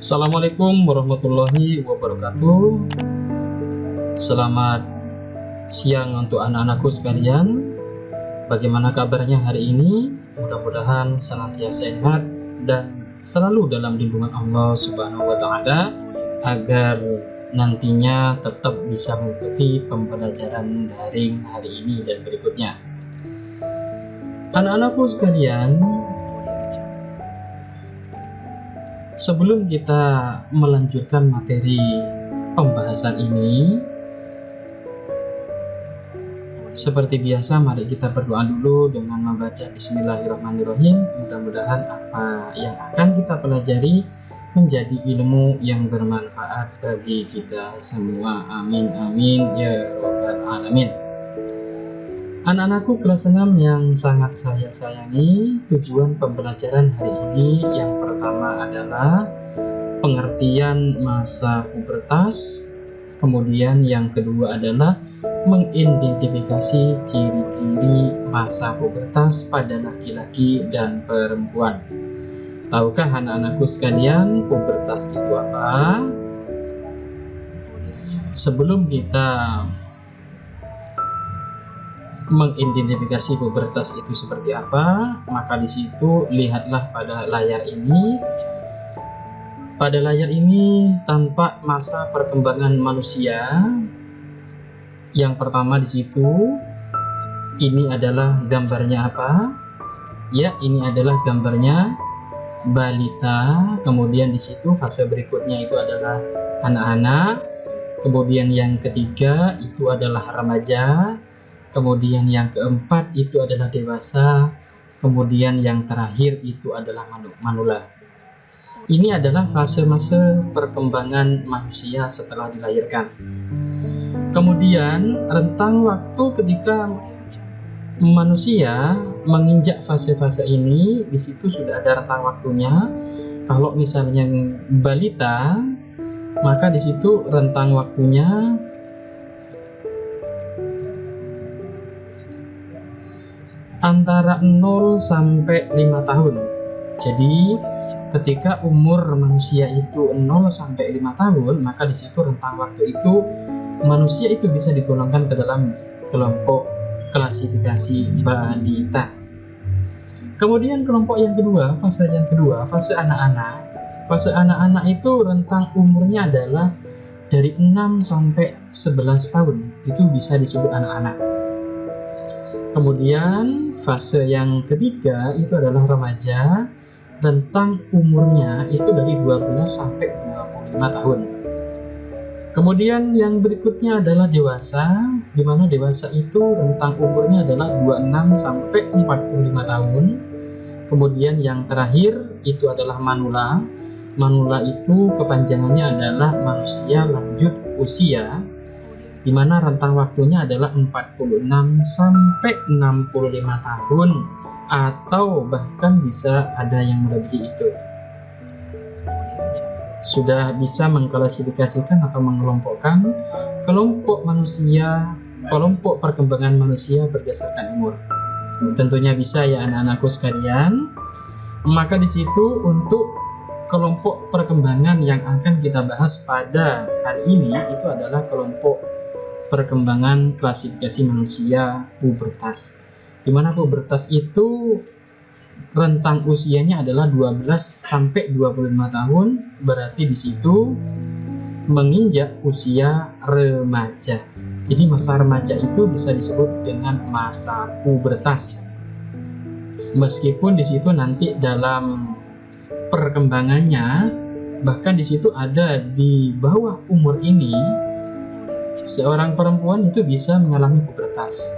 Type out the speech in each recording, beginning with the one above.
Assalamualaikum warahmatullahi wabarakatuh. Selamat siang untuk anak-anakku sekalian. Bagaimana kabarnya hari ini? Mudah-mudahan senantiasa sehat dan selalu dalam lindungan Allah Subhanahu wa Ta'ala, agar nantinya tetap bisa mengikuti pembelajaran daring hari ini dan berikutnya. Anak-anakku sekalian, sebelum kita melanjutkan materi pembahasan ini, seperti biasa mari kita berdoa dulu dengan membaca Bismillahirrahmanirrahim. Mudah-mudahan apa yang akan kita pelajari menjadi ilmu yang bermanfaat bagi kita semua. Amin amin ya robbal alamin. Anak-anakku kelas 6 yang sangat saya sayangi, tujuan pembelajaran hari ini yang pertama adalah pengertian masa pubertas. Kemudian yang kedua adalah mengidentifikasi ciri-ciri masa pubertas pada laki-laki dan perempuan. Tahukah anak-anakku sekalian pubertas itu apa? Sebelum kita mengidentifikasi pubertas itu seperti apa, maka di situ lihatlah pada layar ini. Pada layar ini tampak masa perkembangan manusia. Yang pertama di situ, ini adalah gambarnya apa? Ya, ini adalah gambarnya balita. Kemudian di situ fase berikutnya itu adalah anak-anak. Kemudian yang ketiga itu adalah remaja. Kemudian yang keempat itu adalah dewasa. Kemudian yang terakhir itu adalah manula. Ini adalah fase-fase perkembangan manusia setelah dilahirkan. Kemudian rentang waktu ketika manusia menginjak fase-fase ini, di situ sudah ada rentang waktunya. Kalau misalnya balita, maka di situ rentang waktunya antara 0 sampai 5 tahun. Jadi ketika umur manusia itu 0 sampai 5 tahun, maka di situ rentang waktu itu manusia itu bisa digolongkan ke dalam kelompok klasifikasi balita. Kemudian kelompok yang kedua, fase yang kedua, fase anak-anak. Fase anak-anak itu rentang umurnya adalah dari 6 sampai 11 tahun. Itu bisa disebut anak-anak. Kemudian fase yang ketiga itu adalah remaja, rentang umurnya itu dari 12 sampai 25 tahun. Kemudian yang berikutnya adalah dewasa, di mana dewasa itu rentang umurnya adalah 26 sampai 45 tahun. Kemudian yang terakhir itu adalah manula. Manula itu kepanjangannya adalah manusia lanjut usia, di mana rentang waktunya adalah 46 sampai 65 tahun, atau bahkan bisa ada yang melebihi itu. Sudah bisa mengklasifikasikan atau mengelompokkan kelompok manusia, kelompok perkembangan manusia berdasarkan umur. Tentunya bisa ya anak-anakku sekalian. Maka di situ untuk kelompok perkembangan yang akan kita bahas pada hari ini itu adalah kelompok perkembangan klasifikasi manusia pubertas, di mana pubertas itu rentang usianya adalah 12 sampai 25 tahun, berarti di situ menginjak usia remaja. Jadi masa remaja itu bisa disebut dengan masa pubertas. Meskipun di situ nanti dalam perkembangannya, bahkan di situ ada di bawah umur ini seorang perempuan itu bisa mengalami pubertas.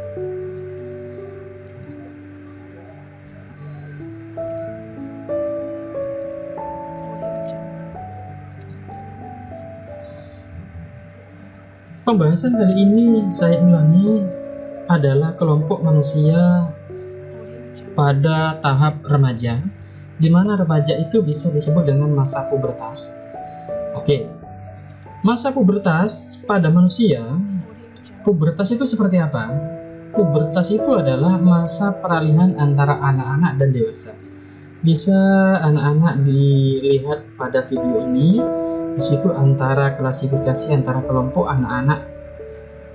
Pembahasan kali ini saya ulangi adalah kelompok manusia pada tahap remaja, di mana remaja itu bisa disebut dengan masa pubertas. Oke. Masa pubertas pada manusia, pubertas itu seperti apa? Pubertas itu adalah masa peralihan antara anak-anak dan dewasa. Bisa anak-anak dilihat pada video ini. Di situ antara klasifikasi antara kelompok anak-anak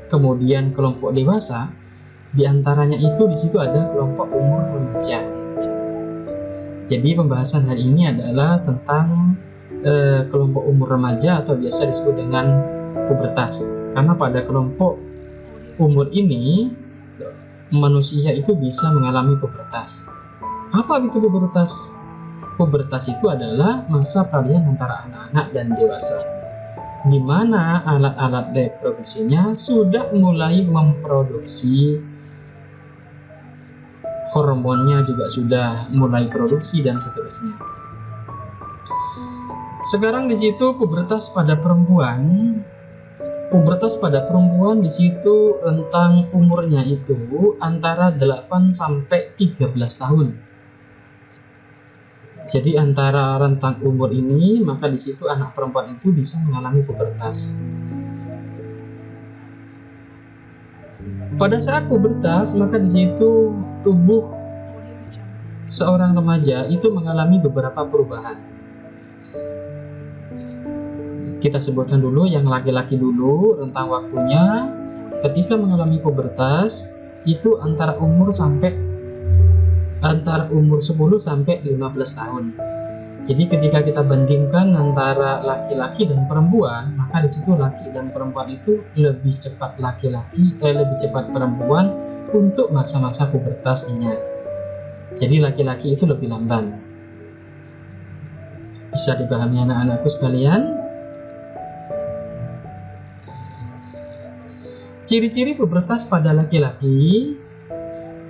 kemudian kelompok dewasa, di antaranya itu di situ ada kelompok umur remaja. Jadi pembahasan hari ini adalah tentang kelompok umur remaja atau biasa disebut dengan pubertas. Karena pada kelompok umur ini manusia itu bisa mengalami pubertas. Apa itu pubertas? Pubertas itu adalah masa peralihan antara anak-anak dan dewasa, di mana alat-alat reproduksinya sudah mulai memproduksi hormonnya, juga sudah mulai produksi dan seterusnya. Sekarang di situ pubertas pada perempuan. Pubertas pada perempuan di situ rentang umurnya itu antara 8 sampai 13 tahun. Jadi antara rentang umur ini, maka di situ anak perempuan itu bisa mengalami pubertas. Pada saat pubertas, maka di situ tubuh seorang remaja itu mengalami beberapa perubahan. Kita sebutkan dulu yang laki-laki dulu, rentang waktunya ketika mengalami pubertas itu antara umur 10 sampai 15 tahun. Jadi ketika kita bandingkan antara laki-laki dan perempuan, maka di situ laki dan perempuan itu lebih cepat lebih cepat perempuan untuk masa-masa pubertasnya. Jadi laki-laki itu lebih lamban. Bisa dipahami anak-anakku sekalian? Ciri-ciri pubertas pada laki-laki.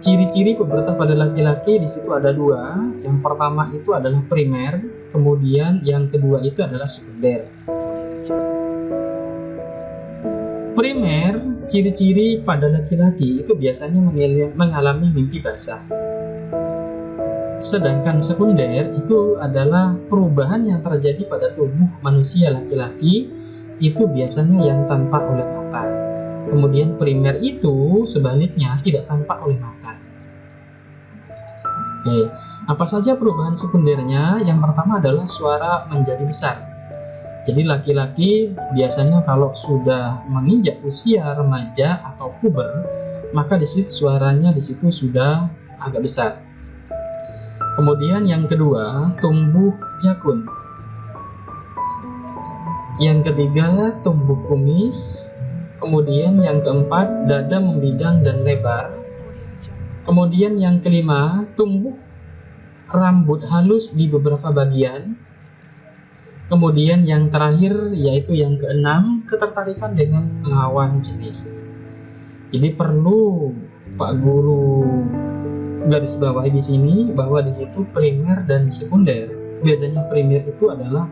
Ciri-ciri pubertas pada laki-laki di situ ada dua. Yang pertama itu adalah primer, kemudian yang kedua itu adalah sekunder. Primer, ciri-ciri pada laki-laki itu biasanya mengalami mimpi basah. Sedangkan sekunder itu adalah perubahan yang terjadi pada tubuh manusia laki-laki, itu biasanya yang tampak oleh mata. Kemudian primer itu sebaliknya tidak tampak oleh mata. Oke, apa saja perubahan sekundernya? Yang pertama adalah suara menjadi besar. Jadi laki-laki biasanya kalau sudah menginjak usia remaja atau puber, maka di situ suaranya di situ sudah agak besar. Kemudian yang kedua, tumbuh jakun. Yang ketiga, tumbuh kumis. Kemudian yang keempat, dada membidang dan lebar. Kemudian yang kelima, tumbuh rambut halus di beberapa bagian. Kemudian yang terakhir, yaitu yang keenam, ketertarikan dengan lawan jenis. Jadi perlu Pak Guru garis bawahi di sini bahwa di situ primer dan sekunder. Bedanya primer itu adalah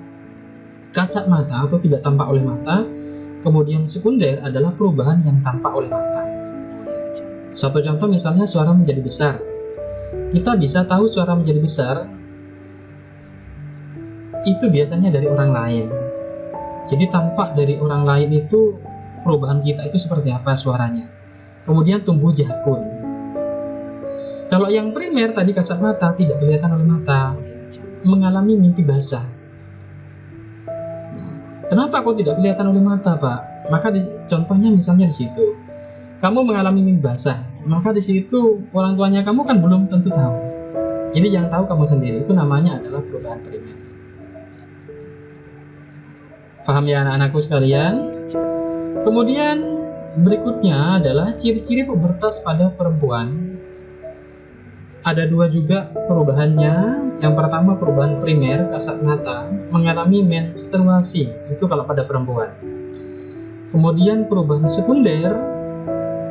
kasat mata atau tidak tampak oleh mata. Kemudian sekunder adalah perubahan yang tampak oleh mata. Suatu contoh misalnya suara menjadi besar. Kita bisa tahu suara menjadi besar itu biasanya dari orang lain. Jadi tampak dari orang lain itu perubahan kita itu seperti apa suaranya. Kemudian tumbuh jakun. Kalau yang primer tadi kasat mata tidak kelihatan oleh mata, mengalami mimpi basah. Kenapa kok tidak kelihatan oleh mata, Pak? Maka contohnya misalnya di situ, kamu mengalami mimpi basah, maka di situ orang tuanya kamu kan belum tentu tahu. Jadi yang tahu kamu sendiri, itu namanya adalah perubahan primer. Paham ya anak-anakku sekalian? Kemudian berikutnya adalah ciri-ciri pubertas pada perempuan. Ada dua juga perubahannya. Yang pertama perubahan primer, kasat mata, mengalami menstruasi, itu kalau pada perempuan. Kemudian perubahan sekunder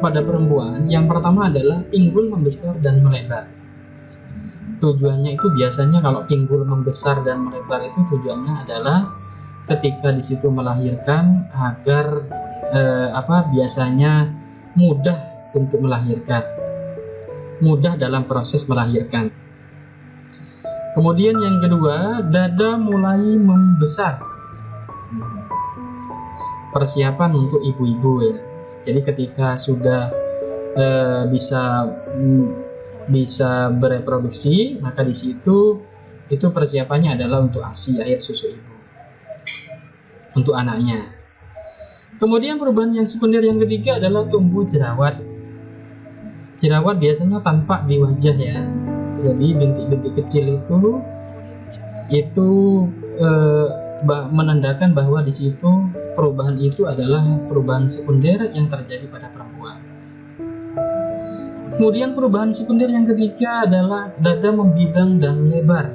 pada perempuan, yang pertama adalah pinggul membesar dan melebar. Tujuannya itu biasanya kalau pinggul membesar dan melebar itu tujuannya adalah ketika di situ melahirkan agar biasanya mudah untuk melahirkan. Mudah dalam proses melahirkan. Kemudian yang kedua, dada mulai membesar. Persiapan untuk ibu-ibu ya. Jadi ketika sudah bisa bereproduksi, maka di situ Itu persiapannya adalah untuk ASI, air susu ibu, untuk anaknya. Kemudian perubahan yang sekunder yang ketiga adalah tumbuh jerawat. Jerawat biasanya tampak di wajah ya. Jadi bintik-bintik kecil itu menandakan bahwa di situ perubahan itu adalah perubahan sekunder yang terjadi pada perempuan. Kemudian perubahan sekunder yang ketiga adalah dada membidang dan lebar.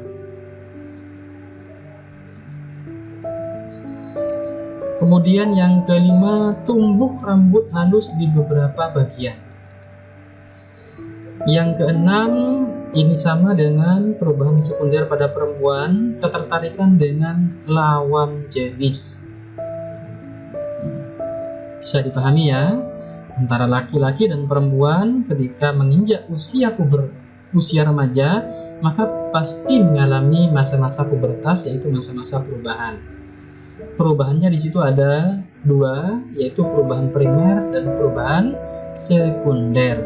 Kemudian yang kelima, tumbuh rambut halus di beberapa bagian. Yang keenam, ini sama dengan perubahan sekunder pada perempuan, ketertarikan dengan lawan jenis. Bisa dipahami ya, antara laki-laki dan perempuan ketika menginjak usia remaja, maka pasti mengalami masa-masa pubertas, yaitu masa-masa perubahan. Perubahannya di situ ada dua, yaitu perubahan primer dan perubahan sekunder.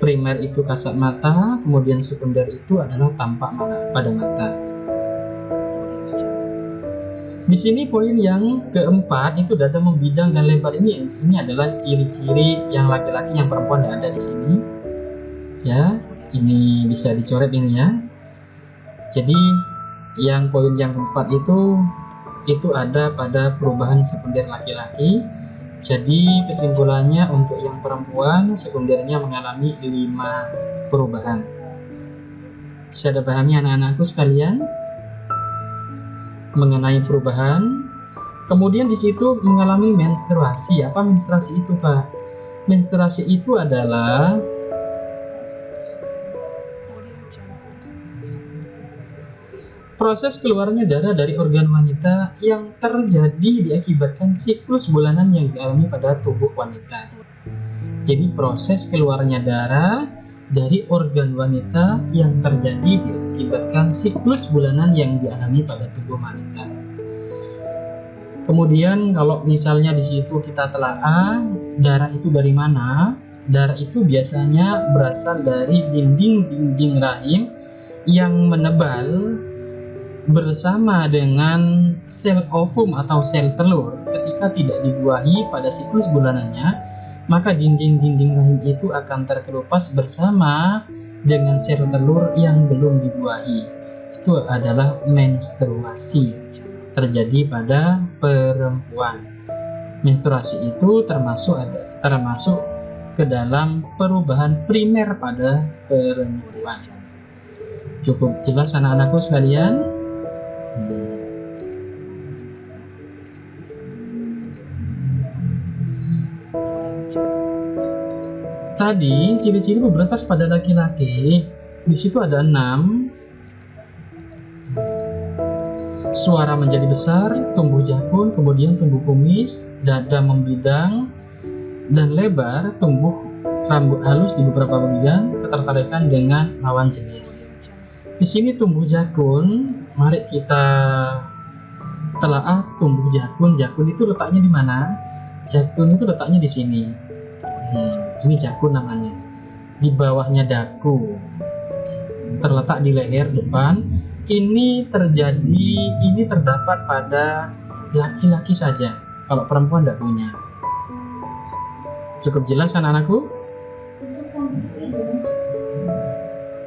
Primer itu kasat mata, kemudian sekunder itu adalah tampak pada mata. Di sini poin yang keempat itu dada membidang dan lebar. Ini adalah ciri-ciri yang laki-laki, yang perempuan tidak ada di sini. Ya, ini bisa dicoret ini ya. Jadi yang poin yang keempat itu ada pada perubahan sekunder laki-laki. Jadi kesimpulannya untuk yang perempuan, sekundernya mengalami 5 perubahan. Bisa dipahami anak-anakku sekalian mengenai perubahan. Kemudian di situ mengalami menstruasi. Apa menstruasi itu, Pak? Menstruasi itu adalah proses keluarnya darah dari organ wanita yang terjadi diakibatkan siklus bulanan yang dialami pada tubuh wanita. Jadi proses keluarnya darah dari organ wanita yang terjadi diakibatkan siklus bulanan yang dialami pada tubuh wanita. Kemudian kalau misalnya di situ kita telaah darah itu dari mana? Darah itu biasanya berasal dari dinding rahim yang menebal bersama dengan sel ovum atau sel telur. Ketika tidak dibuahi pada siklus bulanannya, maka dinding-dinding rahim itu akan terkelupas bersama dengan sel telur yang belum dibuahi. Itu adalah menstruasi terjadi pada perempuan. Menstruasi itu termasuk ke dalam perubahan primer pada perempuan. Cukup jelas anak-anakku sekalian? Tadi ciri-ciri pubertas pada laki-laki di situ ada 6. Suara menjadi besar, tumbuh jakun, kemudian tumbuh kumis, dada membidang dan lebar, tumbuh rambut halus di beberapa bagian, ketertarikan dengan lawan jenis. Di sini tumbuh jakun, mari kita telaah tumbuh jakun. Jakun itu letaknya di mana? Jakun itu letaknya di sini. Ini jakun namanya. Di bawahnya daku, terletak di leher depan. Ini terdapat pada laki-laki saja. Kalau perempuan tidak punya. Cukup jelas anak-anakku?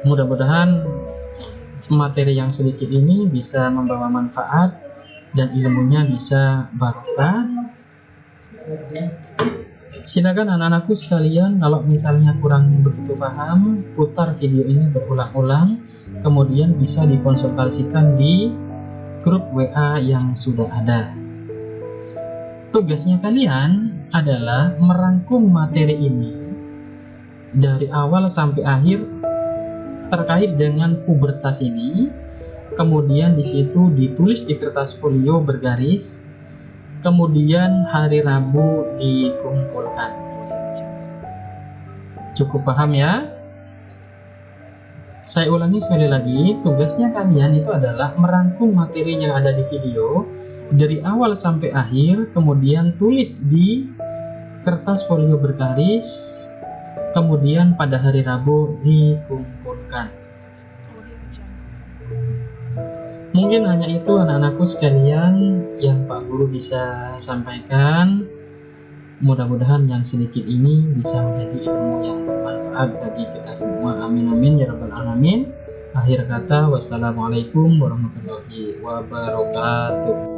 Mudah-mudahan materi yang sedikit ini bisa membawa manfaat dan ilmunya bisa barokah. Silakan anak-anakku sekalian, kalau misalnya kurang begitu paham, putar video ini berulang-ulang, kemudian bisa dikonsultasikan di grup WA yang sudah ada. Tugasnya kalian adalah merangkum materi ini dari awal sampai akhir terkait dengan pubertas ini, kemudian di situ ditulis di kertas folio bergaris, kemudian hari Rabu dikumpulkan. Cukup paham ya? Saya ulangi sekali lagi, tugasnya kalian itu adalah merangkum materi yang ada di video dari awal sampai akhir, kemudian tulis di kertas folio bergaris, kemudian pada hari Rabu dikumpulkan. Mungkin hanya itu anak-anakku sekalian yang Pak Guru bisa sampaikan. Mudah-mudahan yang sedikit ini bisa menjadi ilmu yang bermanfaat bagi kita semua. Amin amin ya rabbal alamin. Akhir kata, wassalamualaikum warahmatullahi wabarakatuh.